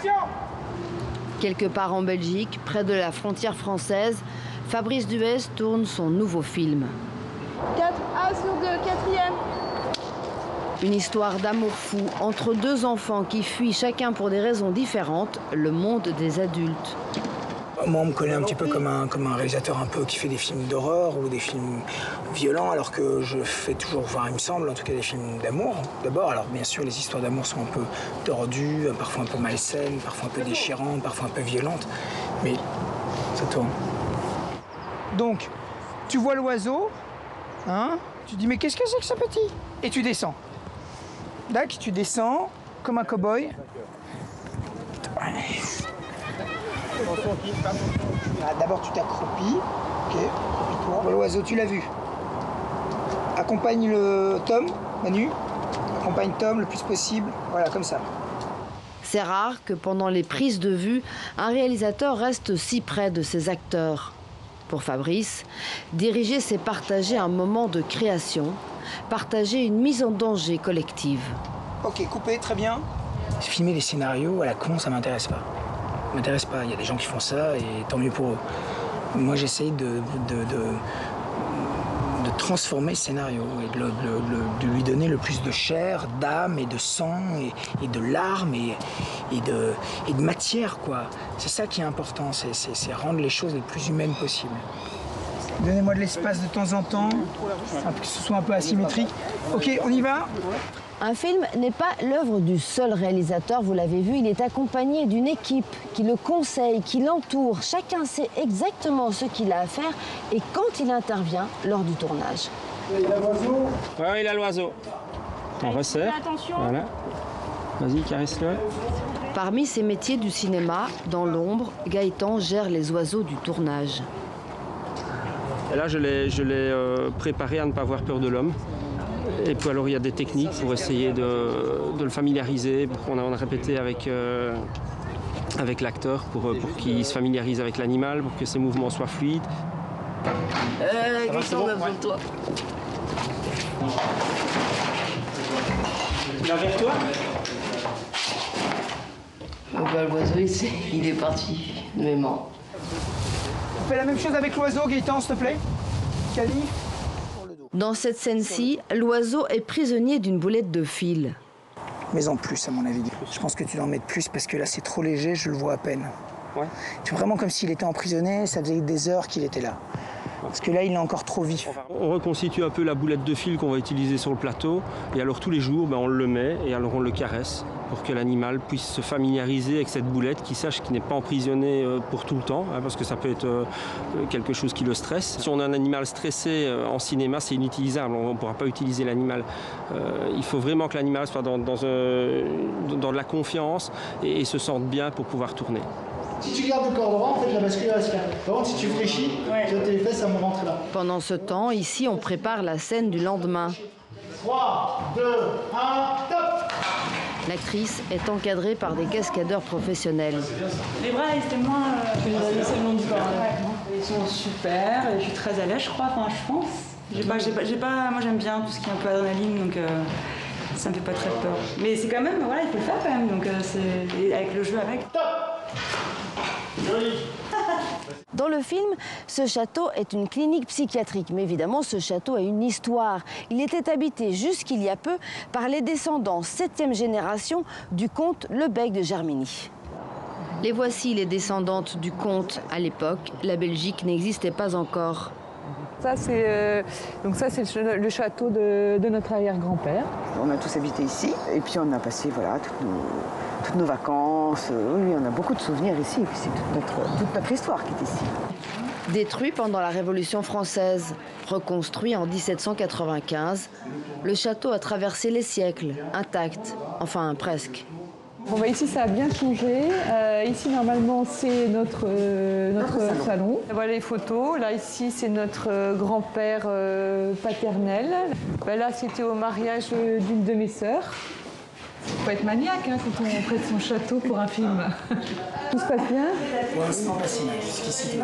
Action! Quelque part en Belgique, près de la frontière française, Fabrice Duez tourne son nouveau film. 4A sur 2, 4e. Une histoire d'amour fou entre deux enfants qui fuient chacun pour des raisons différentes le monde des adultes. Moi, on me connaît un petit peu comme un réalisateur un peu qui fait des films d'horreur ou des films violents, alors que je fais toujours, enfin, il me semble, en tout cas, des films d'amour, d'abord. Alors, bien sûr, les histoires d'amour sont un peu tordues, parfois un peu malsaines, parfois un peu déchirantes, parfois un peu violentes, mais ça tourne. Donc, tu vois l'oiseau, hein? Tu dis, mais qu'est-ce que c'est que ce petit? Et tu descends. D'accord, tu descends comme un cow-boy. D'abord, tu t'accroupis. Ok, accroupis-toi. L'oiseau, tu l'as vu. Accompagne le Tom, Manu. Accompagne Tom le plus possible. Voilà, comme ça. C'est rare que pendant les prises de vue, un réalisateur reste si près de ses acteurs. Pour Fabrice, diriger, c'est partager un moment de création, partager une mise en danger collective. Ok, coupé, très bien. Filmer les scénarios à la con, ça m'intéresse pas. Ça m'intéresse pas. Il y a des gens qui font ça et tant mieux pour eux. Moi, j'essaye de transformer le scénario et de lui donner le plus de chair, d'âme et de sang et de larmes et de matière, quoi. C'est ça qui est important, c'est rendre les choses les plus humaines possibles. Donnez-moi de l'espace de temps en temps, que ce soit un peu asymétrique. Ok, on y va? Un film n'est pas l'œuvre du seul réalisateur, vous l'avez vu, il est accompagné d'une équipe qui le conseille, qui l'entoure. Chacun sait exactement ce qu'il a à faire et quand il intervient lors du tournage. Il a l'oiseau? Ouais, il a l'oiseau. On resserre. Attention. Voilà. Vas-y, caresse-le. Parmi ces métiers du cinéma, dans l'ombre, Gaëtan gère les oiseaux du tournage. Et là, je l'ai préparé à ne pas avoir peur de l'homme. Et puis alors, il y a des techniques pour essayer de le familiariser. On a répété avec l'acteur pour qu'il se familiarise avec l'animal, pour que ses mouvements soient fluides. Gaëtan, on a besoin de toi. Là, vers toi. L'oiseau, il est parti de mes mains. On fait la même chose avec l'oiseau, Gaëtan, s'il te plaît. Cali. Dans cette scène-ci, l'oiseau est prisonnier d'une boulette de fil. Mais en plus, à mon avis. Je pense que tu dois en mettre plus parce que là, c'est trop léger, je le vois à peine. Ouais. C'est vraiment comme s'il était emprisonné, ça faisait des heures qu'il était là. Parce que là, il est encore trop vif. On reconstitue un peu la boulette de fil qu'on va utiliser sur le plateau. Et alors tous les jours, on le met et alors on le caresse pour que l'animal puisse se familiariser avec cette boulette, qu'il sache qu'il n'est pas emprisonné pour tout le temps, hein, parce que ça peut être quelque chose qui le stresse. Si on a un animal stressé en cinéma, c'est inutilisable. On ne pourra pas utiliser l'animal. Il faut vraiment que l'animal soit dans de la confiance et se sente bien pour pouvoir tourner. Si tu gardes le corps droit, en fait, la bascule va se faire. Par contre, si tu fléchis, tu vas tes fesses, ça me rentre là. Pendant ce temps, ici, on prépare la scène du lendemain. 3, 2, 1, top! L'actrice est encadrée par des cascadeurs professionnels. Les bras, ils étaient moins que le long du corps. Ouais. Ils sont super, et je suis très à l'aise, je crois, je pense. Moi, j'aime bien tout ce qui est un peu adrénaline, donc ça me fait pas très peur. Mais c'est quand même, voilà, il faut le faire quand même, donc c'est avec le jeu avec. Top! Joli! Dans le film, ce château est une clinique psychiatrique. Mais évidemment, ce château a une histoire. Il était habité jusqu'il y a peu par les descendants 7e génération du comte Lebec de Germigny. Les voici, les descendantes du comte. À l'époque, la Belgique n'existait pas encore. Ça, c'est le château de notre arrière-grand-père. On a tous habité ici et puis on a passé voilà, toutes nos vacances. Oui, on a beaucoup de souvenirs ici. C'est toute notre histoire qui est ici. Détruit pendant la Révolution française, reconstruit en 1795, le château a traversé les siècles, intact, enfin presque. Bon, ici, ça a bien changé. Ici, normalement, c'est notre salon. Voilà les photos. Là, ici, c'est notre grand-père paternel. Là, c'était au mariage d'une de mes sœurs. Il faut être maniaque quand on prête son château pour un film. Tout se passe bien? Pour l'instant, pas si mal, jusqu'ici.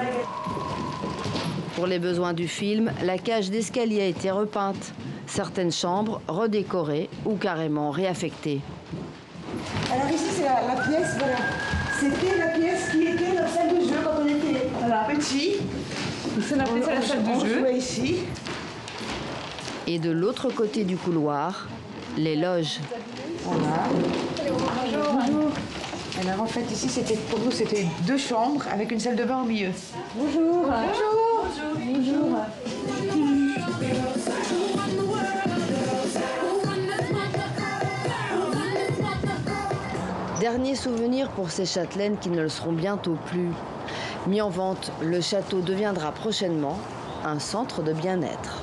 Pour les besoins du film, la cage d'escalier a été repeinte. Certaines chambres redécorées ou carrément réaffectées. Alors ici, c'est la pièce, voilà. c'était la pièce qui était notre salle de jeu quand on était petit. On appelait ça la salle de jeu. On jouait ici. Et de l'autre côté du couloir, les loges. Voilà. Bonjour. Alors en fait ici c'était pour nous c'était 2 chambres avec une salle de bain au milieu. Bonjour. Bonjour. Bonjour. Dernier souvenir pour ces châtelaines qui ne le seront bientôt plus. Mis en vente, le château deviendra prochainement un centre de bien-être.